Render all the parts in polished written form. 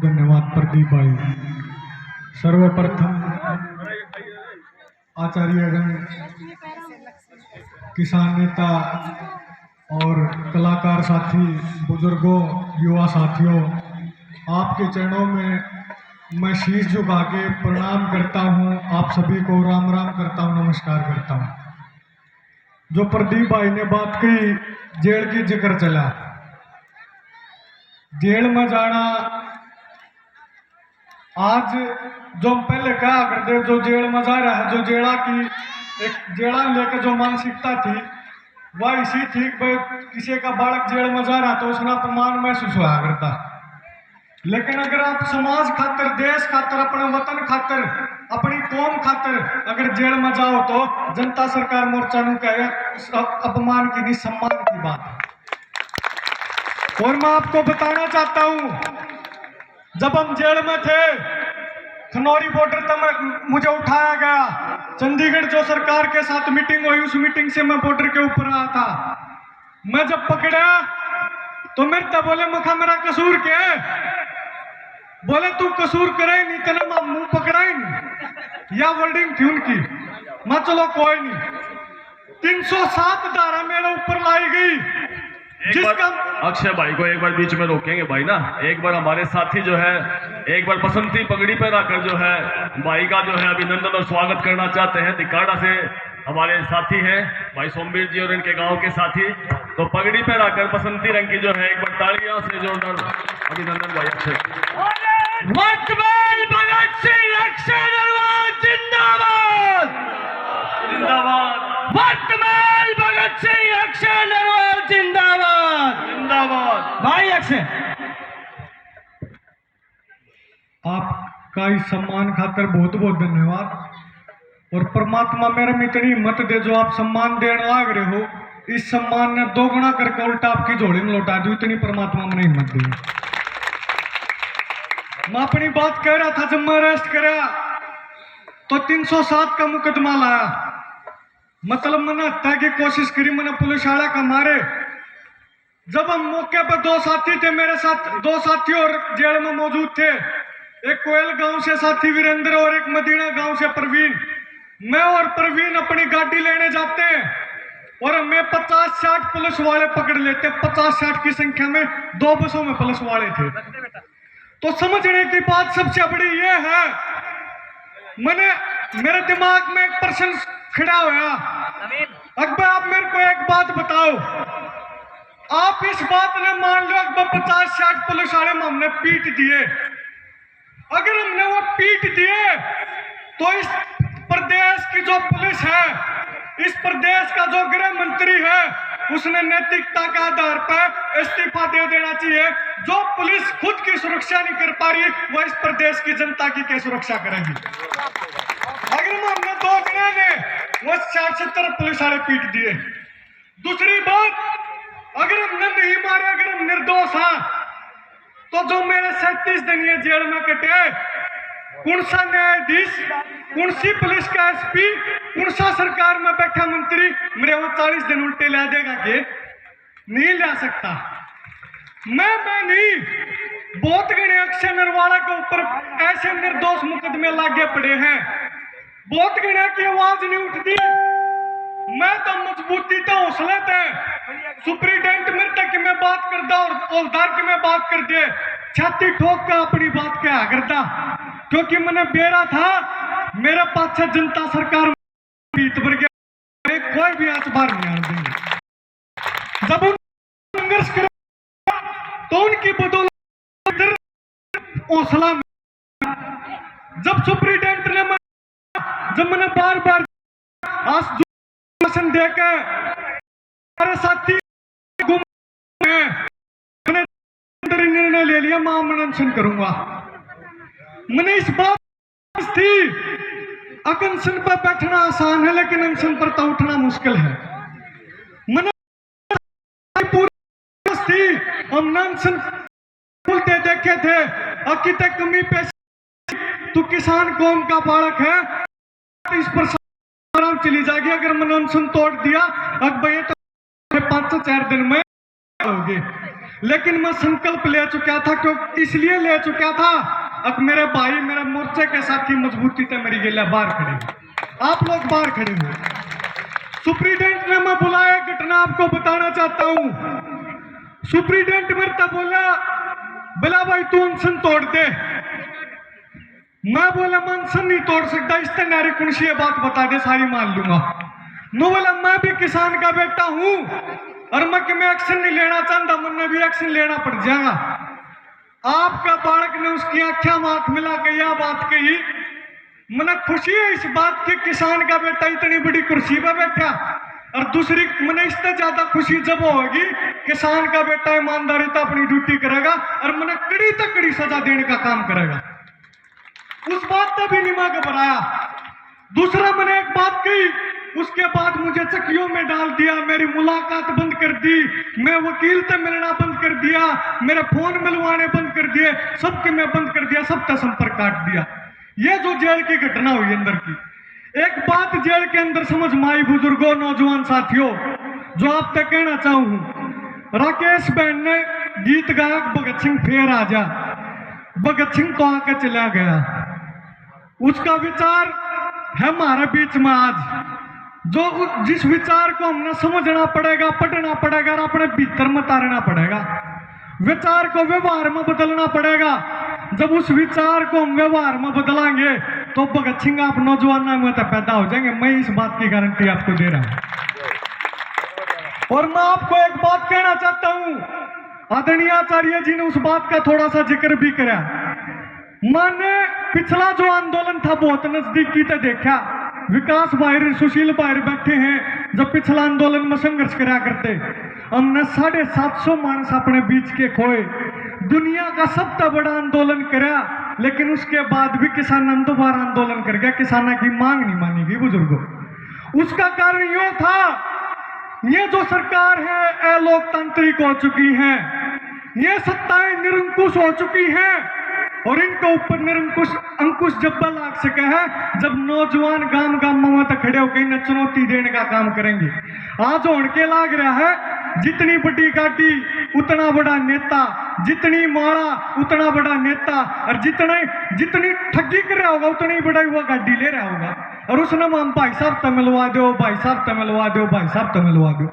धन्यवाद प्रदीप भाई। सर्वप्रथम आचार्यगण, किसान नेता और कलाकार साथी, बुजुर्गों, युवा साथियों, आपके चरणों में मैं शीश झुका के प्रणाम करता हूं। आप सभी को राम राम करता हूं, नमस्कार करता हूं। जो प्रदीप भाई ने बात की, जेल की जिक्र चला, जेल में जाना, आज जो हम पहले कहा करते, जो जेल में जा रहा है, जो जेड़ा की एक जेड़ा लेकर जो मानसिकता थी वह इसी थी कि किसी का बालक जेल में जा रहा तो उसका अपमान महसूस हुआ करता। लेकिन अगर आप समाज खातर, देश खातर, अपने वतन खातर, अपनी कौम खातर अगर जेल में जाओ तो जनता सरकार मोर्चा नु कहे अपमान की नहीं, सम्मान की बात है। और मैं आपको बताना चाहता हूं, जब हम जेल में थे, खनौरी बॉर्डर तक मुझे उठाया गया, चंडीगढ़ जो सरकार के साथ मीटिंग हुई, उस मीटिंग से मैं बॉर्डर के ऊपर आया था। मैं जब पकड़ा तो मेरे तब बोले मखा मेरा कसूर क्या है? बोले तू कसूर करे नहीं, तेना मुंह पकड़ा ही नहीं, या वर्डिंग थी उनकी। मैं चलो कोई नहीं, 307 धारा मेरे ऊपर लाई गई, जिसका अक्षय भाई को एक बार बीच में रोकेंगे भाई ना। एक बार हमारे साथी जो है, एक बार बसंती पगड़ी पर आकर जो है भाई का जो है अभिनंदन और स्वागत करना चाहते हैं। तिकाड़ा से हमारे साथी हैं भाई सोमवीर जी और इनके गांव के साथी, तो पगड़ी पर आकर बसंती रंग की जो है एक बार तालियां से जोरदार अभिनंदन भाई। अक्षय भगत सिंह अक्षय नरवाल जिंदाबाद, जिंदाबाद। वर्तमान भगत सिंह अक्षय नरवाल जिंदाबाद, जिंदाबाद। भाई अक्षय। आपका इस सम्मान खातर बहुत बहुत धन्यवाद। और परमात्मा मेरे में इतनी हिम्मत दे, जो आप सम्मान देने लाग रहे हो, इस सम्मान ने दोगुना करके उल्टा आपकी झोली में लौटा दू, इतनी परमात्मा मैंने हिम्मत दी। मैं अपनी बात कह रहा था, जब मैं अरेस्ट करा तो 307 का मुकदमा लाया, मतलब मैंने हत्या की कोशिश करी, मैंने पुलिस वाला का मारे। जब हम मौके पर दो साथी थे मेरे साथ, दो साथी और जेल में मौजूद थे, एक कोयल गांव से साथी वीरेंद्र और एक मदीना गांव से प्रवीण। मैं और प्रवीण अपनी गाड़ी लेने जाते हैं और हमें 50-60 पुलिस वाले पकड़ लेते। 50-60 की संख्या में 2 बसों में पुलिस वाले थे। तो समझने की बात सबसे बड़ी ये है, मेरे दिमाग में एक प्रश्न खड़ा हुआ, अकबर आप मेरे को एक बात बताओ, आप इस बात ने मान लो अकबर 50-60 पुलिस वाले में हमने पीट दिए, अगर हमने वो पीट दिए तो इस प्रदेश की जो पुलिस है, इस प्रदेश का जो गृह मंत्री है, उसने नैतिकता के आधार पर इस्तीफा दे देना चाहिए। जो पुलिस खुद की सुरक्षा नहीं कर पा रही, वो इस प्रदेश की जनता की क्या सुरक्षा करेगी? अगर हमने 2 दिनों में वो 60-70 पुलिस वाले पीट दिए। दूसरी बात, अगर हमने नहीं मारे, अगर हम निर्दोष हैं, तो जो मेरे 37 दिन ये जेल में कटे, कौन सा न्यायाधीश, कौन सी पुलिस का एसपी, कौन सा सरकार में बैठा मंत्री मेरे वो 40 दिन उल्टे ला देगा? कि नहीं ला सकता। मैं नहीं, बहुत गणे अक्षय नरवाला के ऊपर ऐसे निर्दोष मुकदमे लागे पड़े हैं, बहुत गणे की आवाज नहीं उठती। मैं तो मजबूती तो हौसले थे, सुप्रीटेंडेंट मेरे तक मैं बात करता और हौलदार की मैं बात कर दे, छाती ठोक कर अपनी बात क्या करता, क्योंकि मैंने बेरा था, मेरे पास से जनता सरकार बीत भर गया, कोई भी हाथ बाहर नहीं आने देंगे। जब उन संघर्ष कर तो उनकी बदौलत हौसला, जब सुप्रीटेंडेंट ने, जब मैंने बार बार आश्वासन देकर मेरे साथी मैंने निर्णय ले लिया, मैं अनशन करूंगा। मैंने इस बात थी, अनशन पर बैठना आसान है, लेकिन अनशन पर तो उठना मुश्किल है। मैंने पूरी थी, हम अनशन खुलते देखे थे, अकी तक कमी पैसे, तू किसान कौम का बालक है, इस पर चली जाएगी। अगर मैंने अनशन तोड़ दिया, अब ये तो 5-4 दिन में होगी। लेकिन मैं संकल्प ले चुका था, क्यों इसलिए ले चुका था अब मेरे भाई मेरे मोर्चे के साथी मजबूती से मेरी गिला बाहर खड़े हैं, आप लोग बाहर खड़े हो। सुप्रीडेंट ने मैं बुलाया, घटना आपको बताना चाहता हूं। सुप्रीडेंट मेरे तब बोला भाई तू अनशन तोड़ दे। मैं बोला मैं अनशन नहीं तोड़ सकता, इस तरह नारी कुंशी ये बात बता दे सारी मान लूंगा। नो बोला मैं भी किसान का बेटा हूं और मैं एक्शन नहीं लेना चाहता, मुझे भी एक्शन लेना पड़ जाएगा। आपका बालक ने उसकी आंखें में आंख मिला के यह बात कही, मने खुशी है इस बात की किसान का बेटा इतनी बड़ी कुर्सी पर बैठा। और दूसरी मने इससे ज्यादा खुशी जब होगी किसान का बेटा ईमानदारी तो अपनी ड्यूटी करेगा और मने कड़ी तक कड़ी सजा देने का काम करेगा। उस बात का भी निमा घबराया। दूसरा मैंने एक बात कही, उसके बाद मुझे चक्कियों में डाल दिया, मेरी मुलाकात बंद कर दी, मैं वकील से मिलना बंद कर दिया, मेरे फोन मिलवाने बंद कर दिए, सबके मैं बंद कर दिया, सबका संपर्क काट दिया। ये जो जेल की घटना हुई अंदर की, एक बात जेल के अंदर समझ में आई बुजुर्गों नौजवान साथियों, जो आप तक कहना चाहूं। राकेश बहन ने गीत गाया भगत सिंह फेर आजा, भगत सिंह को आकर चला गया। उसका विचार है हमारे बीच में आज, जो जिस विचार को हमने समझना पड़ेगा, पढ़ना पड़ेगा और अपने भीतर में उतारना पड़ेगा। विचार को व्यवहार में बदलना पड़ेगा। जब उस विचार को हम व्यवहार में बदलांगे तो भगत सिंह आप नौजवानों में तो पैदा हो जाएंगे, मैं इस बात की गारंटी आपको दे रहा हूं। और मैं आपको एक बात कहना चाहता हूं, आदरणीय आचार्य जी ने उस बात का थोड़ा सा जिक्र भी करा। मैंने पिछला जो आंदोलन था बहुत नजदीकी से देखा। विकास भाई सुशील भाई बैठे हैं, जब पिछला आंदोलन में संघर्ष करा करते, हमने 750 मानस अपने बीच के खोए, दुनिया का सबसे बड़ा आंदोलन करा, लेकिन उसके बाद भी किसान दोबारा आंदोलन कर गया, किसानों की मांग नहीं मानी गई बुजुर्गों। उसका कारण यो था, ये जो सरकार है अलोकतांत्रिक हो चुकी है, ये सत्ताएं निरंकुश हो चुकी हैं और इनके ऊपर निरंकुश अंकुश जब लाग सके है जब नौजवान गांव गांव में तो खड़े होकर इन्हें चुनौती देने का काम करेंगे। आज होने के लाग रहा है, जितनी बड़ी गाड़ी उतना बड़ा नेता, जितनी माड़ा उतना बड़ा नेता, और जितनी ठगी कर रहा होगा उतनी बड़ा हुआ गाड़ी ले रहा होगा। और उसने हम भाई साहब तो मिलवा दो, भाई साहब तो मिलवा दो, भाई साहब तो मिलवा दो।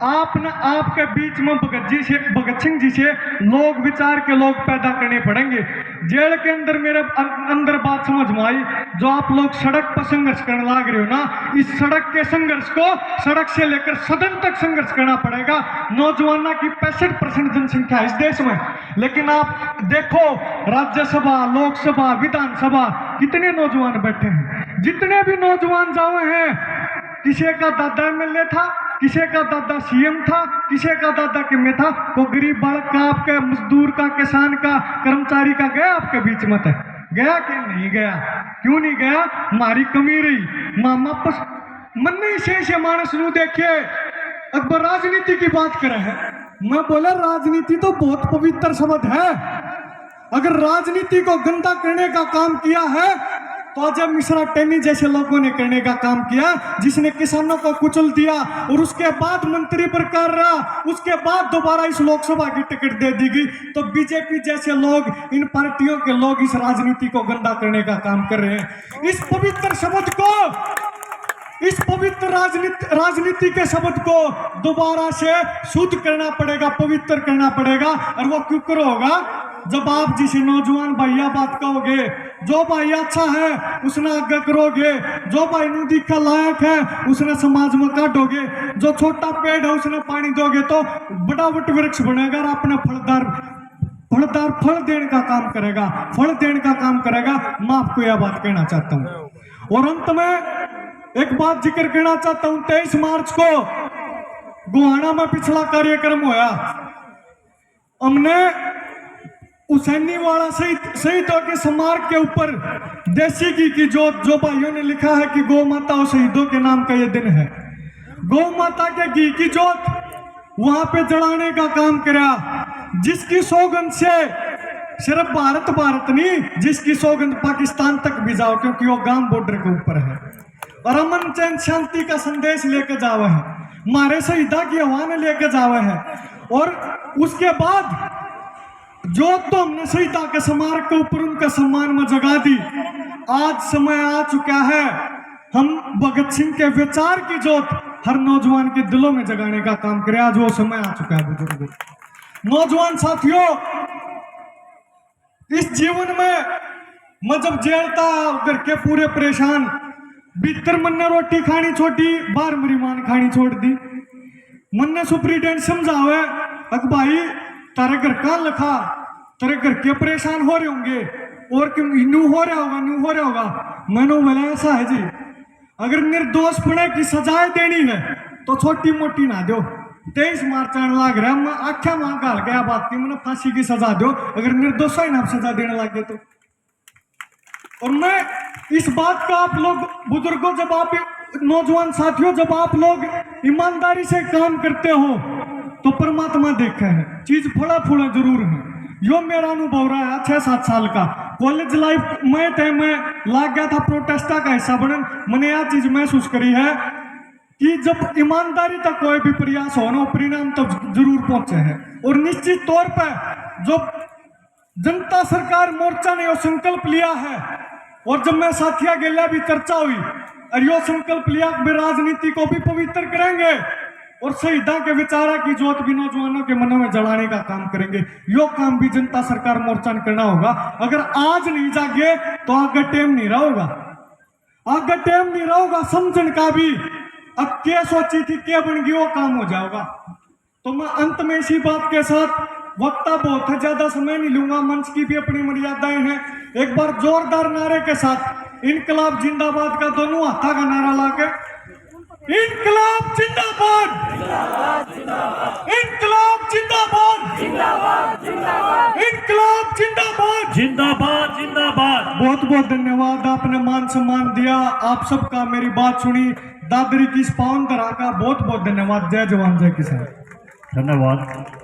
आपने आपके बीच में भगत सिंह जी से लोग विचार के लोग पैदा करने पड़ेंगे। जेल के अंदर मेरे अंदर बात समझ में आई, जो आप लोग सड़क पर संघर्ष करने लग रहे हो ना, इस सड़क के संघर्ष को सड़क से लेकर सदन तक संघर्ष करना पड़ेगा। नौजवानों की 65% जनसंख्या इस देश में, लेकिन आप देखो राज्यसभा, लोकसभा, विधानसभा कितने नौजवान बैठे हैं। जितने भी नौजवान जाए हैं, किसी का दादा एमएलए था, किसी का दादा सीएम था, किसी का दादा किमें था, को गरीब बालक का, आपके मजदूर का, किसान का, कर्मचारी का गया आपके बीच में था? गया कि नहीं गया? क्यों नहीं गया? हमारी कमी रही। मामा पस मन नहीं से मानस नू देखिए, अकबर राजनीति की बात करे है। मैं बोला राजनीति तो बहुत पवित्र शब्द है। अगर राजनीति को गंदा करने का काम किया है तो अजय मिश्रा टेनी जैसे लोगों ने करने का काम किया, जिसने किसानों को कुचल दिया और उसके बाद मंत्री प्रकार रहा, उसके बाद दोबारा इस लोकसभा की टिकट दे दी गई। तो बीजेपी जैसे लोग, इन पार्टियों के लोग इस राजनीति को गंदा करने का काम कर रहे हैं। इस पवित्र शब्द को, इस पवित्र राजनीति के शब्द को दोबारा से शुद्ध करना पड़ेगा, पवित्र करना पड़ेगा। और वो क्यों करोगा? जब आप जिसे नौजवान भैया बात कहोगे, जो भाई अच्छा है उसने आगे करोगे, जो भाई नदी का लायक है उसने समाज में काटोगे, जो छोटा पेड़ है उसने पानी दोगे तो बड़ा वट वृक्ष बनेगा और अपने फलदार फल देने का काम करेगा, फल देने का काम करेगा। मैं आपको यह बात कहना चाहता हूँ। और अंत में एक बात जिक्र करना चाहता हूँ। 23 मार्च को गुहाना में पिछला कार्यक्रम होया, हमने हुसैनी वाला शहीदों के स्मारक के ऊपर देसी घी की जोत, जो भाइयों ने लिखा है कि गौ माता और शहीदों के नाम का ये दिन है, गौ माता के घी की जोत वहां पे जलाने का काम करा, जिसकी सौगंध से सिर्फ भारत नहीं, जिसकी सौगंध पाकिस्तान तक भी जाओ, क्योंकि वो गांव बॉर्डर के ऊपर है और अमन चैन शांति का संदेश लेके जावे है, हमारे शहीदा की आह्वान लेके जावे है। और उसके बाद जो तो हमने शहीदा के स्मारक के ऊपर उनका सम्मान में जगा दी। आज समय आ चुका है हम भगत सिंह के विचार की जोत हर नौजवान के दिलों में जगाने का काम करें। आज वो समय आ चुका है बुजुर्गों। नौजवान साथियों, इस जीवन में मैं जब जेल था घर के पूरे परेशान, भीतर मन ने रोटी खानी छोड़ी, बाहर मेरी मान खानी छोड़ दी। मन ने सुप्रीटेंडेंट समझावे अक भाई तारे घर का लिखा, तेरे घर के परेशान हो रहे होंगे और कि न्यू हो रहा होगा, न्यू हो रहा होगा। मैंने बोला ऐसा है जी, अगर निर्दोष पुणे की सजाएं देनी है तो छोटी मोटी ना दो। 23 मार्च आने लग रहा है, मैं आख्या मां गाल गया बात की, मैंने फांसी की सजा दो अगर निर्दोष ही ना सजा देने लगे तो। और मैं इस बात का आप लोग बुजुर्गों, जब आप नौजवान साथियों, जब आप लोग ईमानदारी से काम करते हो तो परमात्मा देखे है, चीज फड़ा फूड़ा जरूर है। यो मेरा अनुभव रहा है 6-7 साल का। कॉलेज लाइफ में थे, मैं लाग गया था प्रोटेस्टा का हिस्सा बनन। मैंने यह चीज महसूस करी है कि जब ईमानदारी तक कोई भी प्रयास हो ना, परिणाम तब जरूर पहुंचे हैं। और निश्चित तौर पर जो जनता सरकार मोर्चा ने यो संकल्प लिया है, और जब मैं साथिया गेला भी चर्चा हुई और यो संकल्प लिया कि राजनीति को भी पवित्र करेंगे और शहीदा के विचारा की जोत भी नौजवानों के मनों में जलाने का काम करेंगे। यो काम भी जनता सरकार मोर्चा ने करना होगा। अगर आज नहीं जागे तो आगे टाइम नहीं रहोगा, आगे टाइम नहीं रहोगा। समझन का भी अब क्या सोची थी क्या बन गई वो काम हो जाएगा। तो मैं अंत में इसी बात के साथ, वक्ता बहुत है, ज्यादा समय नहीं लूंगा, मंच की भी अपनी मर्यादाएं हैं। एक बार जोरदार नारे के साथ इनकलाब जिंदाबाद का दोनों हाथा का नारा लाके, इनकलाब जिंदाबाद, इनकलाब जिंदाबाद, इनकलाब जिंदाबाद, जिंदाबाद जिंदाबाद। बहुत बहुत धन्यवाद, आपने मान सम्मान दिया, आप सबका मेरी बात सुनी। दादरी की इस पावन तरह का बहुत बहुत धन्यवाद। जय जवान जय किसान। धन्यवाद।